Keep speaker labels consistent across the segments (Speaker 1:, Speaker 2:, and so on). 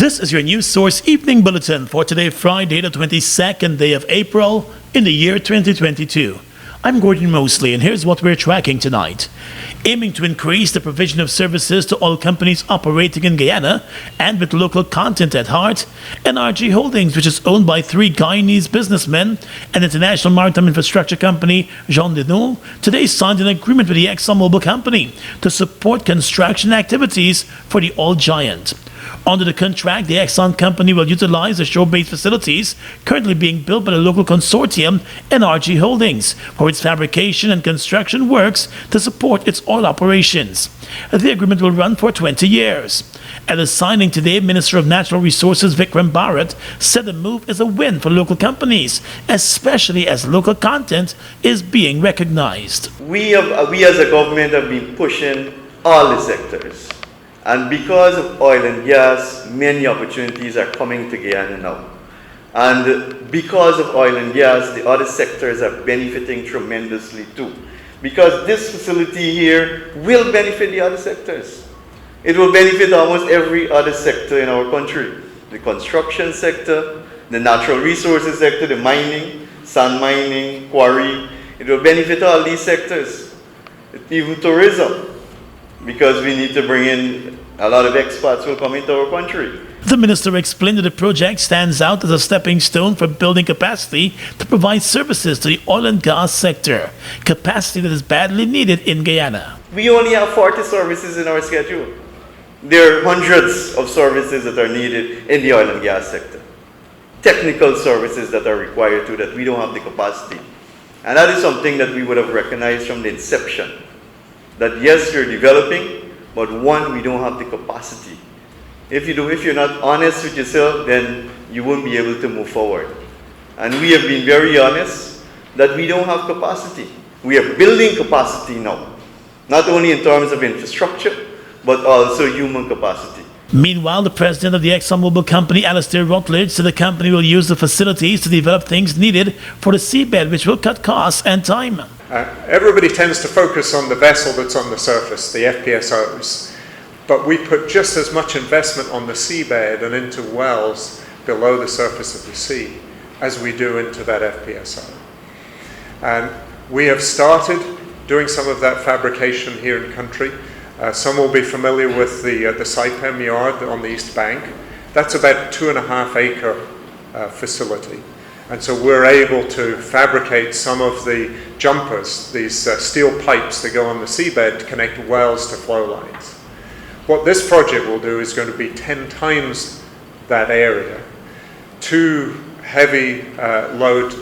Speaker 1: This is your news source evening bulletin for today, Friday, the 22nd day of April in the year 2022. I'm Gordon Mosley, and here's what we're tracking tonight. Aiming to increase the provision of services to all companies operating in Guyana and with local content at heart, NRG Holdings, which is owned by three Guyanese businessmen and international maritime infrastructure company Jean Deneau, today signed an agreement with the ExxonMobil company to support construction activities for the oil giant. Under the contract, the Exxon company will utilize the shore-based facilities currently being built by the local consortium NRG Holdings for its fabrication and construction works to support its oil operations. The agreement will run for 20 years. At a signing today, Minister of Natural Resources Vikram Bharat said the move is a win for local companies, especially as local content is being recognized.
Speaker 2: We as a government have been pushing all the sectors. And because of oil and gas, many opportunities are coming to Guyana now. And because of oil and gas, the other sectors are benefiting tremendously too. Because this facility here will benefit the other sectors. It will benefit almost every other sector in our country. The construction sector, the natural resources sector, the mining, sand mining, quarry. It will benefit all these sectors. Even tourism. Because we need to bring in a lot of expats will come into our country.
Speaker 1: The minister explained that the project stands out as a stepping stone for building capacity to provide services to the oil and gas sector, capacity that is badly needed in Guyana.
Speaker 2: We only have 40 services in our schedule. There are hundreds of services that are needed in the oil and gas sector. Technical services that are required too, that we don't have the capacity. And that is something that we would have recognized from the inception. That yes, you're developing, but one, we don't have the capacity. If you're not honest with yourself, then you won't be able to move forward. And we have been very honest that we don't have capacity. We are building capacity now, not only in terms of infrastructure, but also human capacity.
Speaker 1: Meanwhile, the president of the ExxonMobil company, Alastair Rutledge, said the company will use the facilities to develop things needed for the seabed, which will cut costs and time.
Speaker 3: Everybody tends to focus on the vessel that's on the surface, the FPSOs, but we put just as much investment on the seabed and into wells below the surface of the sea as we do into that FPSO. And we have started doing some of that fabrication here in country. Some will be familiar with the Saipem yard on the East Bank. That's about a 2.5 acre facility. And so we're able to fabricate some of the jumpers, these steel pipes that go on the seabed to connect wells to flow lines. What this project will do is going to be 10 times that area. 2 heavy load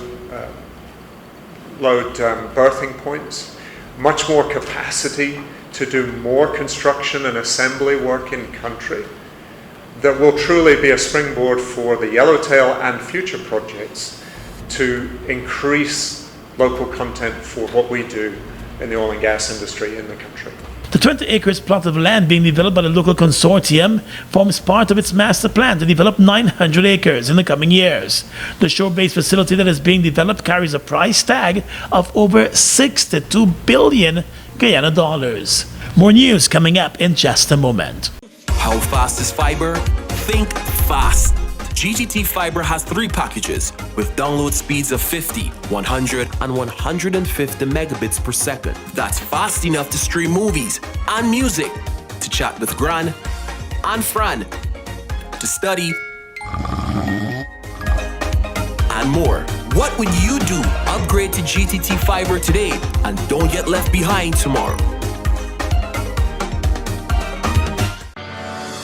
Speaker 3: berthing points, much more capacity to do more construction and assembly work in country. That will truly be a springboard for the Yellowtail and future projects to increase local content for what we do in the oil and gas industry in the country.
Speaker 1: The 20 acres plot of land being developed by the local consortium forms part of its master plan to develop 900 acres in the coming years. The shore-based facility that is being developed carries a price tag of over 62 billion Guyana dollars. More news coming up in just a moment.
Speaker 4: How fast is fiber? Think fast. GTT Fiber has 3 packages with download speeds of 50, 100, and 150 megabits per second. That's fast enough to stream movies and music, to chat with Gran and Fran, to study, and more. What would you do? Upgrade to GTT Fiber today and don't get left behind tomorrow.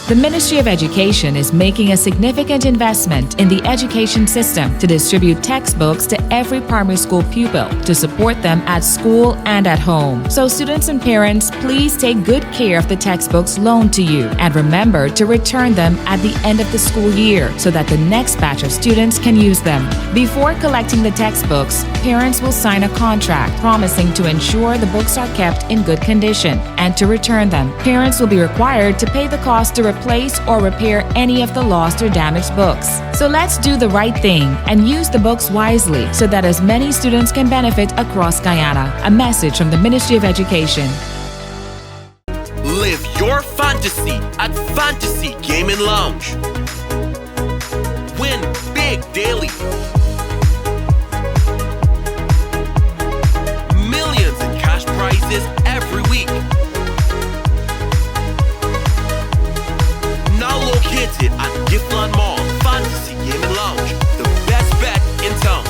Speaker 5: The Ministry of Education is making a significant investment in the education system to distribute textbooks to every primary school pupil to support them at school and at home. So students and parents, please take good care of the textbooks loaned to you and remember to return them at the end of the school year so that the next batch of students can use them. Before collecting the textbooks, parents will sign a contract promising to ensure the books are kept in good condition and to return them. Parents will be required to pay the cost to replace or repair any of the lost or damaged books. So let's do the right thing and use the books wisely so that as many students can benefit across Guyana. A message from the Ministry of Education.
Speaker 4: Live your fantasy at Fantasy Gaming Lounge. big daily. Millions in cash prizes every week. Now located at Giftland Mall, Fantasy Gaming Lounge, the best bet in town.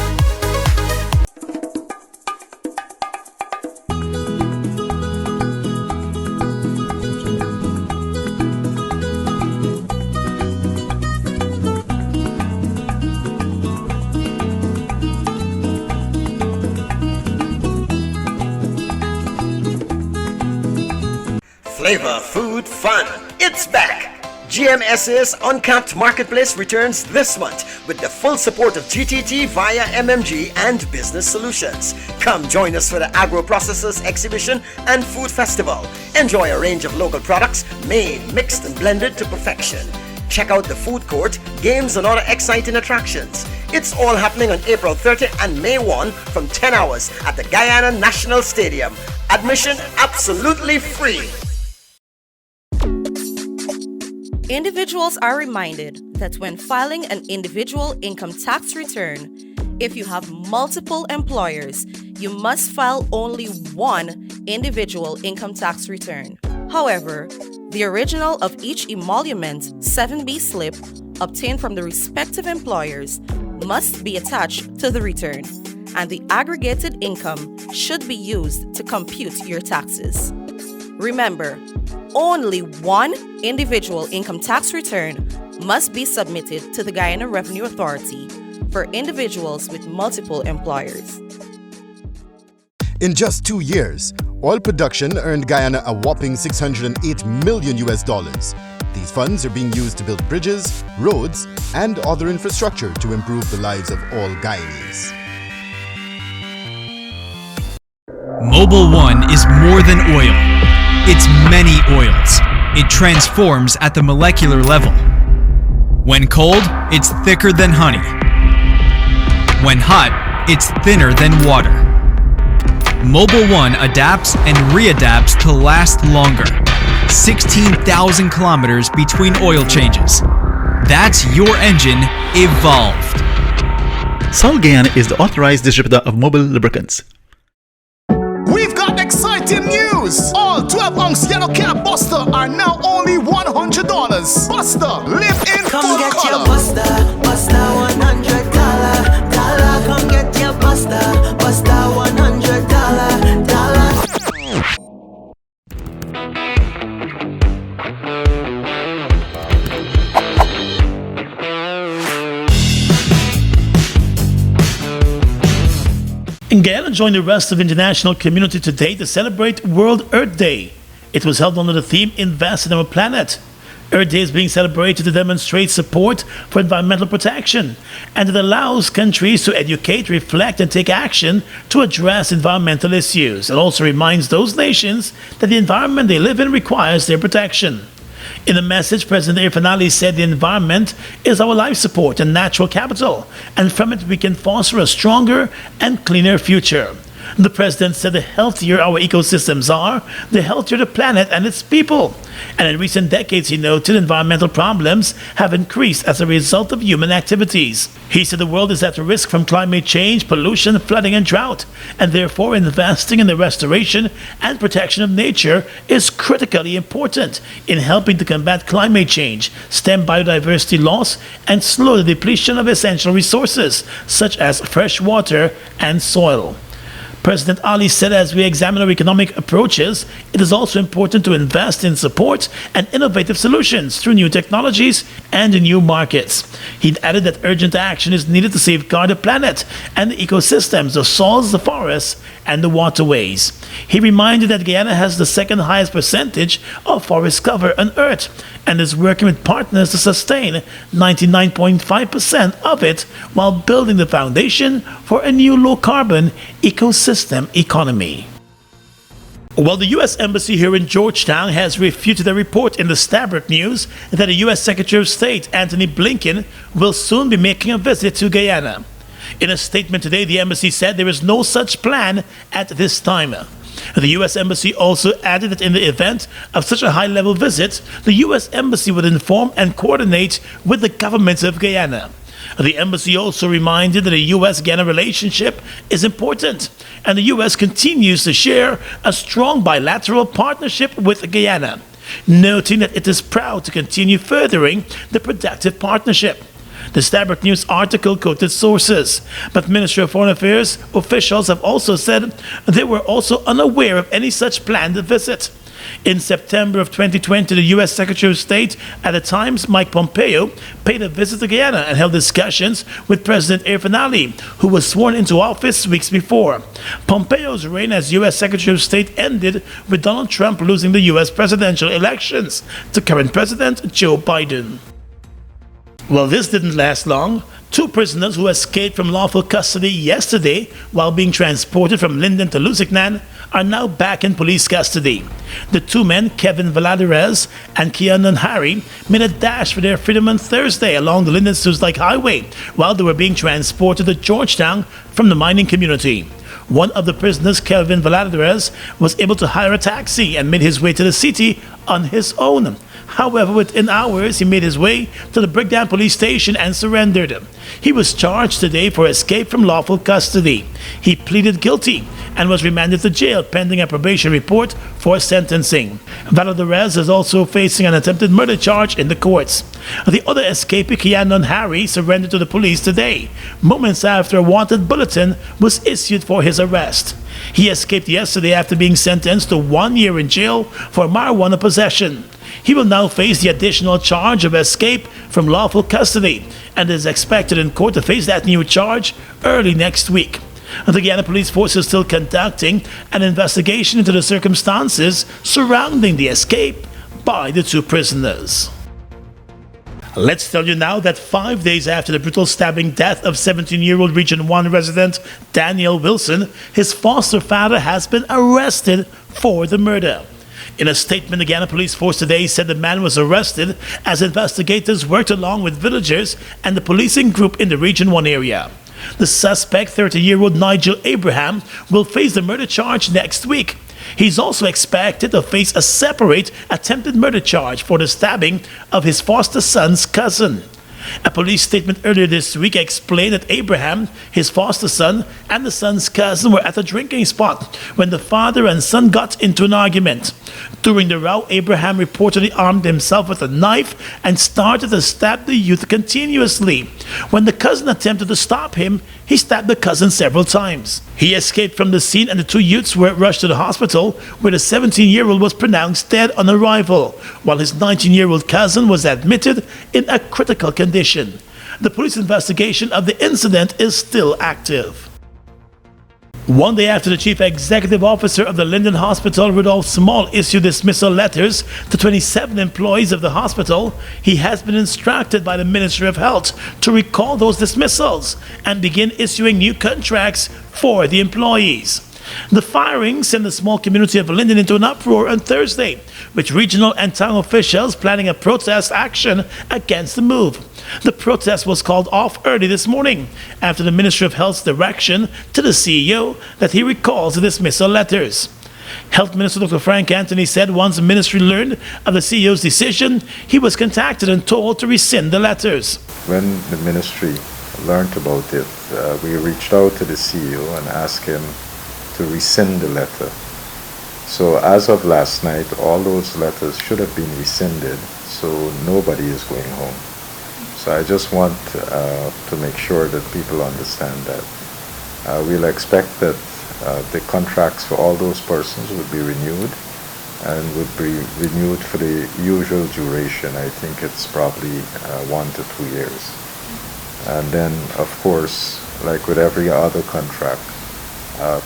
Speaker 6: Flavor, food, fun. It's back! GMS's Uncapped Marketplace returns this month with the full support of GTT via MMG and Business Solutions. Come join us for the Agro Processors Exhibition and Food Festival. Enjoy a range of local products made, mixed and blended to perfection. Check out the food court, games and other exciting attractions. It's all happening on April 30 and May 1 from 10 hours at the Guyana National Stadium. Admission absolutely free.
Speaker 7: Individuals are reminded that when filing an individual income tax return, if you have multiple employers, you must file only one individual income tax return. However, the original of each emolument 7B slip obtained from the respective employers must be attached to the return, and the aggregated income should be used to compute your taxes. Remember, only one individual income tax return must be submitted to the Guyana Revenue Authority for individuals with multiple employers.
Speaker 8: In just 2 years, oil production earned Guyana a whopping $608 million. These funds are being used to build bridges, roads, and other infrastructure to improve the lives of all Guyanese.
Speaker 9: Mobil 1 is more than oil. It's many oils. It transforms at the molecular level. When cold, it's thicker than honey. When hot, it's thinner than water. Mobil 1 adapts and readapts to last longer. 16,000 kilometers between oil changes. That's your engine evolved.
Speaker 10: Sol Guyana is the authorized distributor of Mobil lubricants.
Speaker 11: We've got exciting news! All 12-ounce yellow cab Buster are now only $100. Buster, live in
Speaker 12: come
Speaker 11: full
Speaker 12: get
Speaker 11: color.
Speaker 12: Your Buster, Buster $100. Come get your Buster, Buster $100.
Speaker 1: Guyana joined the rest of the international community today to celebrate World Earth Day. It was held under the theme Invest in Our Planet. Earth Day is being celebrated to demonstrate support for environmental protection, and it allows countries to educate, reflect, and take action to address environmental issues. It also reminds those nations that the environment they live in requires their protection. In a message, President Irfan Ali said the environment is our life support and natural capital, and from it we can foster a stronger and cleaner future. The president said the healthier our ecosystems are, the healthier the planet and its people. And in recent decades, he noted environmental problems have increased as a result of human activities. He said the world is at risk from climate change, pollution, flooding, and drought, and therefore investing in the restoration and protection of nature is critically important in helping to combat climate change, stem biodiversity loss, and slow the depletion of essential resources such as fresh water and soil. President Ali said as we examine our economic approaches, it is also important to invest in support and innovative solutions through new technologies and new markets. He added that urgent action is needed to safeguard the planet and the ecosystems, the soils, the forests, and the waterways. He reminded that Guyana has the second highest percentage of forest cover on Earth and is working with partners to sustain 99.5% of it while building the foundation for a new low-carbon ecosystem economy. Well, the U.S. Embassy here in Georgetown has refuted a report in the Stabroek News that the U.S. Secretary of State Antony Blinken will soon be making a visit to Guyana. In a statement today, the embassy said there is no such plan at this time. The U.S. Embassy also added that in the event of such a high-level visit, the U.S. Embassy would inform and coordinate with the government of Guyana. The embassy also reminded that the U.S.-Guyana relationship is important, and the U.S. continues to share a strong bilateral partnership with Guyana, noting that it is proud to continue furthering the productive partnership. The Stabroek News article quoted sources, but Ministry of Foreign Affairs officials have also said they were also unaware of any such planned visit. In September of 2020, the U.S. Secretary of State at the time, Mike Pompeo, paid a visit to Guyana and held discussions with President Irfaan Ali, who was sworn into office weeks before. Pompeo's reign as U.S. Secretary of State ended with Donald Trump losing the U.S. presidential elections to current President Joe Biden. Well, this didn't last long. Two prisoners who escaped from lawful custody yesterday while being transported from Linden to Lusignan are now back in police custody. The two men, Kevin Valadez and Keanon Harry, made a dash for their freedom on Thursday along the Linden-Suzdijk Highway while they were being transported to Georgetown from the mining community. One of the prisoners, Kevin Valadez, was able to hire a taxi and made his way to the city on his own. However, within hours, he made his way to the Breakdown police station and surrendered. He was charged today for escape from lawful custody. He pleaded guilty and was remanded to jail pending a probation report for sentencing. Valadez is also facing an attempted murder charge in the courts. The other escapee, Keanon Harry, surrendered to the police today, moments after a wanted bulletin was issued for his arrest. He escaped yesterday after being sentenced to 1 year in jail for marijuana possession. He will now face the additional charge of escape from lawful custody and is expected in court to face that new charge early next week. The Guyana Police Force is still conducting an investigation into the circumstances surrounding the escape by the two prisoners. Let's tell you now that 5 days after the brutal stabbing death of 17-year-old Region 1 resident Daniel Wilson, his foster father has been arrested for the murder. In a statement, the Guyana Police Force today said the man was arrested as investigators worked along with villagers and the policing group in the Region 1 area. The suspect, 30-year-old Nigel Abraham, will face the murder charge next week. He's also expected to face a separate attempted murder charge for the stabbing of his foster son's cousin. A police statement earlier this week explained that Abraham, his foster son, and the son's cousin were at a drinking spot when the father and son got into an argument. During the row, Abraham reportedly armed himself with a knife and started to stab the youth continuously. When the cousin attempted to stop him, he stabbed the cousin several times. He escaped from the scene and the two youths were rushed to the hospital where the 17-year-old was pronounced dead on arrival, while his 19-year-old cousin was admitted in a critical condition. The police investigation of the incident is still active. 1 day after the chief executive officer of the Linden Hospital, Rudolph Small, issued dismissal letters to 27 employees of the hospital, he has been instructed by the Ministry of Health to recall those dismissals and begin issuing new contracts for the employees. The firing sent the small community of Linden into an uproar on Thursday, with regional and town officials planning a protest action against the move. The protest was called off early this morning after the Ministry of Health's direction to the CEO that he recalls the dismissal letters. Health Minister Dr. Frank Anthony said once the ministry learned of the CEO's decision, he was contacted and told to rescind the letters.
Speaker 13: When the ministry learned about it, we reached out to the CEO and asked him to rescind the letter. So as of last night, all those letters should have been rescinded, so nobody is going home. So I just want to make sure that people understand that. We'll expect that the contracts for all those persons would be renewed and would be renewed for the usual duration. I think it's probably 1 to 2 years. And then, of course, like with every other contract,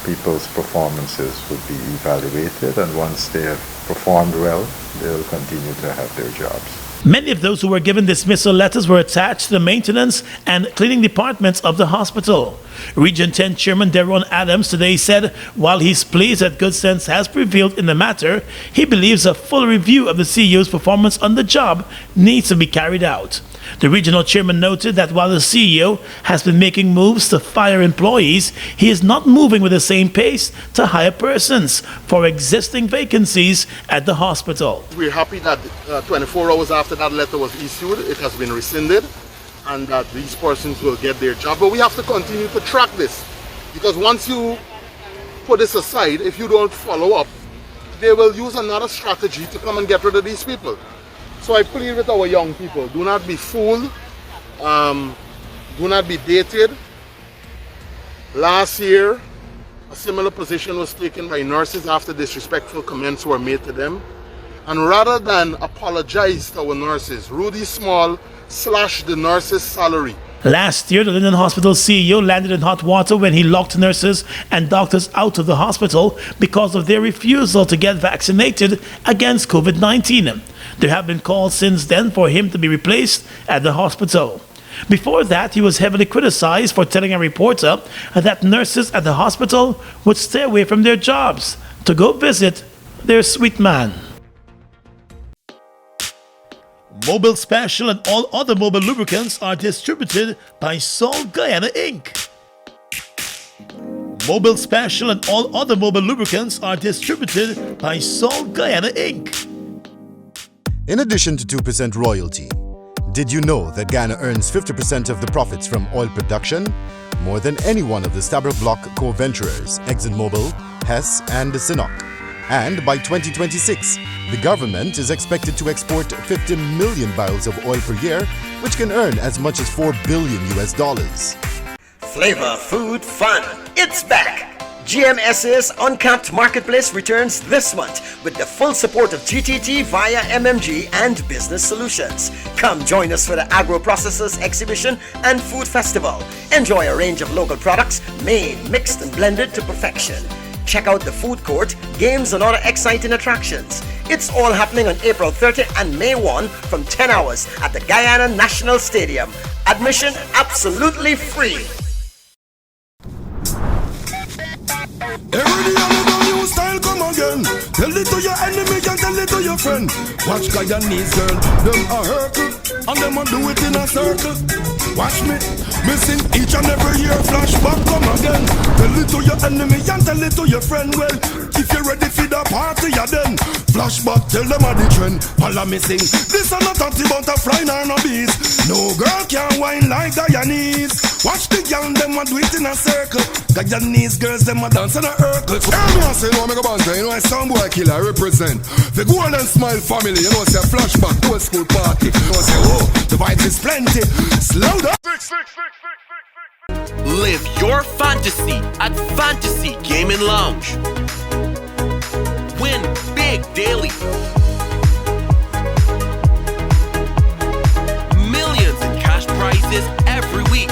Speaker 13: people's performances would be evaluated, and once they have performed well, they'll continue to have their jobs.
Speaker 1: Many of those who were given dismissal letters were attached to the maintenance and cleaning departments of the hospital. Region 10 Chairman Deron Adams today said while he's pleased that good sense has prevailed in the matter, he believes a full review of the CEO's performance on the job needs to be carried out. The regional chairman noted that while the CEO has been making moves to fire employees, he is not moving with the same pace to hire persons for existing vacancies at the hospital.
Speaker 14: We're happy that 24 hours after that letter was issued, it has been rescinded, and that these persons will get their job. But we have to continue to track this, because once you put this aside, if you don't follow up, they will use another strategy to come and get rid of these people. So I plead with our young people, do not be fooled, do not be dated. Last year, a similar position was taken by nurses after disrespectful comments were made to them. And rather than apologize to our nurses, Rudy Small slashed the nurses' salary.
Speaker 1: Last year, the Linden Hospital CEO landed in hot water when he locked nurses and doctors out of the hospital because of their refusal to get vaccinated against COVID-19. There have been calls since then for him to be replaced at the hospital. Before that, he was heavily criticized for telling a reporter that nurses at the hospital would stay away from their jobs to go visit their sweet man. Mobil Special and all other Mobil lubricants are distributed by Salt Guyana Inc. Mobil Special and all other Mobil lubricants are distributed by Salt Guyana Inc.
Speaker 8: In addition to 2% royalty, did you know that Guyana earns 50% of the profits from oil production? More than any one of the Stabroek Block co-venturers, ExxonMobil, Hess and Sinnock. And by 2026, the government is expected to export 50 million barrels of oil per year, which can earn as much as $4 billion.
Speaker 6: Flavor, food, fun. It's back! GMSA's Uncapped Marketplace returns this month with the full support of GTT via MMG and Business Solutions. Come join us for the Agro Processors Exhibition and Food Festival. Enjoy a range of local products made, mixed and blended to perfection. Check out the food court, games and other exciting attractions. It's all happening on April 30 and May 1 from 10 hours at the Guyana National Stadium. Admission absolutely free.
Speaker 15: Every day a new style come again. Tell it to your enemy and tell it to your friend. Watch Guyanese girl, them a hurtle, and them a do it in a circle. Watch me sing each and every year. Flashback come again. Tell it to your enemy and tell it to your friend. Well, if you're ready for the party, ya then flashback, tell them a the trend. Follow me sing. This are not butterfly nor no bees. No girl can whine like Guyanese. Watch the young them a do it in a circle. Guyanese girls them a dance in a circle. Hear me and say no, make a band. You know I sound boy killer represent the Golden Smile family. You know say flashback old school party. You know say oh the vibes is plenty. Slow down.
Speaker 4: Live your fantasy at Fantasy Gaming Lounge. Win big daily. Millions in cash prizes every week.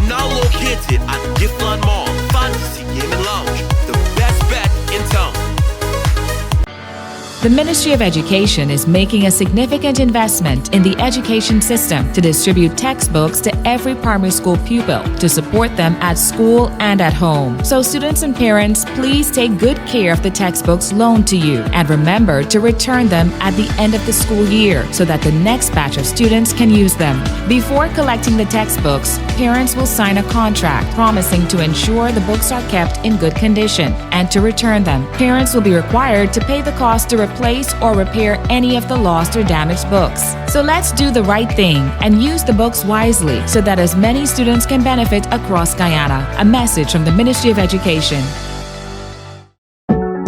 Speaker 4: Now located at Giftland Mall, Fantasy Gaming Lounge, the best bet in town.
Speaker 5: The Ministry of Education is making a significant investment in the education system to distribute textbooks to every primary school pupil to support them at school and at home. So students and parents, please take good care of the textbooks loaned to you and remember to return them at the end of the school year so that the next batch of students can use them. Before collecting the textbooks, parents will sign a contract promising to ensure the books are kept in good condition and to return them. Parents will be required to pay the cost to replace or repair any of the lost or damaged books. So let's do the right thing and use the books wisely so that as many students can benefit across Guyana. A message from the Ministry of Education.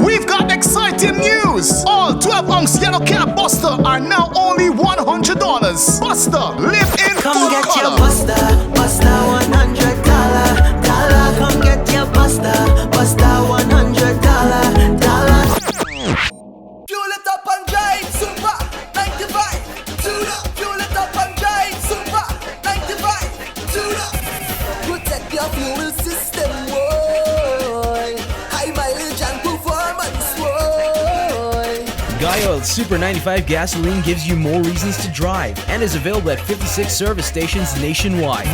Speaker 11: We've got exciting news! All 12-ounce yellow cab Buster are now only $100. Buster, live in
Speaker 12: Come
Speaker 11: full
Speaker 12: get
Speaker 11: color.
Speaker 12: your Buster, Buster $100. Come get your Buster, Buster $100.
Speaker 16: Fuel it up and drive, super 95. Tune up. Fuel it up and drive, super 95. Tune up. Protect your fuel system, boy. High mileage and performance, boy.
Speaker 17: Guy Oil's Super 95 gasoline gives you more reasons to drive and is available at 56 service stations nationwide.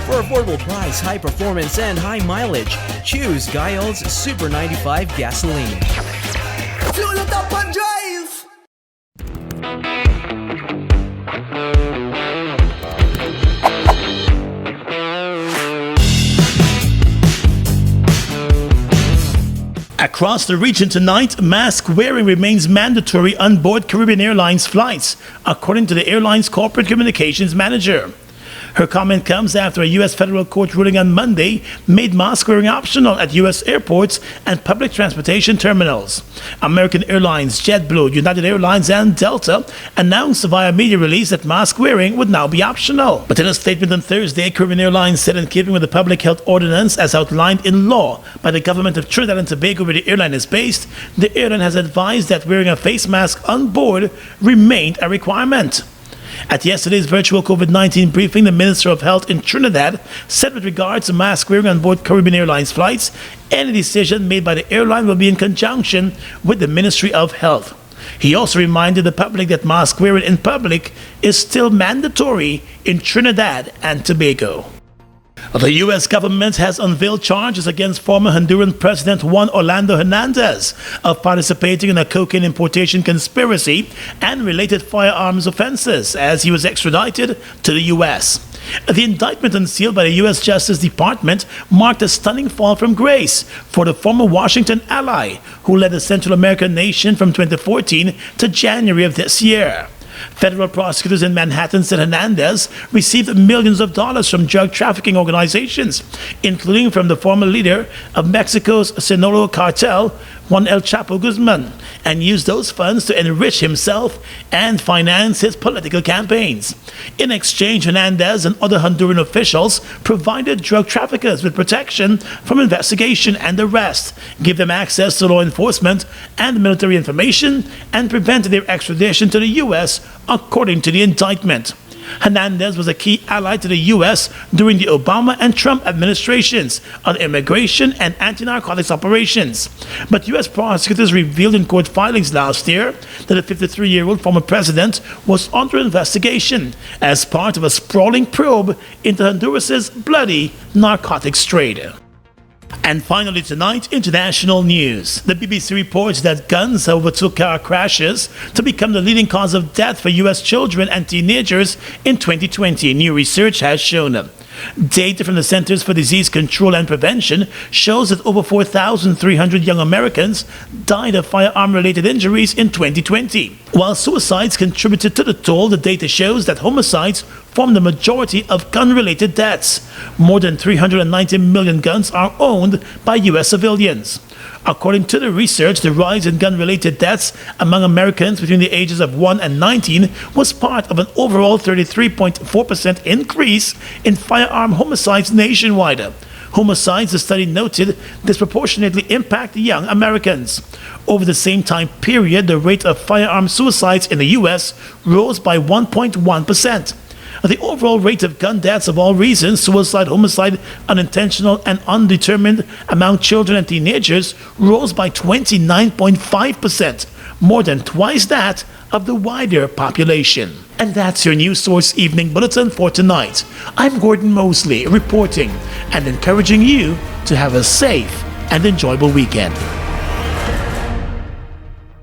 Speaker 17: For affordable price, high performance, and high mileage, choose Guy Oil's Super 95 gasoline.
Speaker 16: Fuel it up and drive.
Speaker 1: Across the region tonight, mask wearing remains mandatory on board Caribbean Airlines flights, according to the airline's corporate communications manager. Her comment comes after a U.S. federal court ruling on Monday made mask wearing optional at U.S. airports and public transportation terminals. American Airlines, JetBlue, United Airlines, and Delta announced via media release that mask wearing would now be optional. But in a statement on Thursday, Caribbean Airlines said in keeping with the public health ordinance as outlined in law by the government of Trinidad and Tobago, where the airline is based, the airline has advised that wearing a face mask on board remained a requirement. At yesterday's virtual COVID-19 briefing, the Minister of Health in Trinidad said with regards to mask wearing on board Caribbean Airlines flights, any decision made by the airline will be in conjunction with the Ministry of Health. He also reminded the public that mask wearing in public is still mandatory in Trinidad and Tobago. The U.S. government has unveiled charges against former Honduran President Juan Orlando Hernandez of participating in a cocaine importation conspiracy and related firearms offenses as he was extradited to the U.S. The indictment unsealed by the U.S. Justice Department marked a stunning fall from grace for the former Washington ally who led the Central American nation from 2014 to January of this year. Federal prosecutors in Manhattan said Hernandez received millions of dollars from drug trafficking organizations, including from the former leader of Mexico's Sinaloa cartel, Juan El Chapo Guzman, and used those funds to enrich himself and finance his political campaigns. In exchange, Hernandez and other Honduran officials provided drug traffickers with protection from investigation and arrest, give them access to law enforcement and military information, and prevented their extradition to the U.S., according to the indictment. Hernandez was a key ally to the U.S. during the Obama and Trump administrations on immigration and anti-narcotics operations. But U.S. prosecutors revealed in court filings last year that the 53-year-old former president was under investigation as part of a sprawling probe into Honduras's bloody narcotics trade. And finally tonight, international news. The BBC reports that guns overtook car crashes to become the leading cause of death for U.S. children and teenagers in 2020, new research has shown. Data from the Centers for Disease Control and Prevention shows that over 4,300 young Americans died of firearm-related injuries in 2020. While suicides contributed to the toll, the data shows that homicides form the majority of gun-related deaths. More than 390 million guns are owned by U.S. civilians. According to the research, the rise in gun-related deaths among Americans between the ages of 1 and 19 was part of an overall 33.4% increase in firearm homicides nationwide. Homicides, the study noted, disproportionately impact young Americans. Over the same time period, the rate of firearm suicides in the U.S. rose by 1.1%. The overall rate of gun deaths of all reasons, suicide, homicide, unintentional, and undetermined among children and teenagers rose by 29.5%, more than twice that of the wider population. And that's your News Source Evening Bulletin for tonight. I'm Gordon Mosley reporting and encouraging you to have a safe and enjoyable weekend.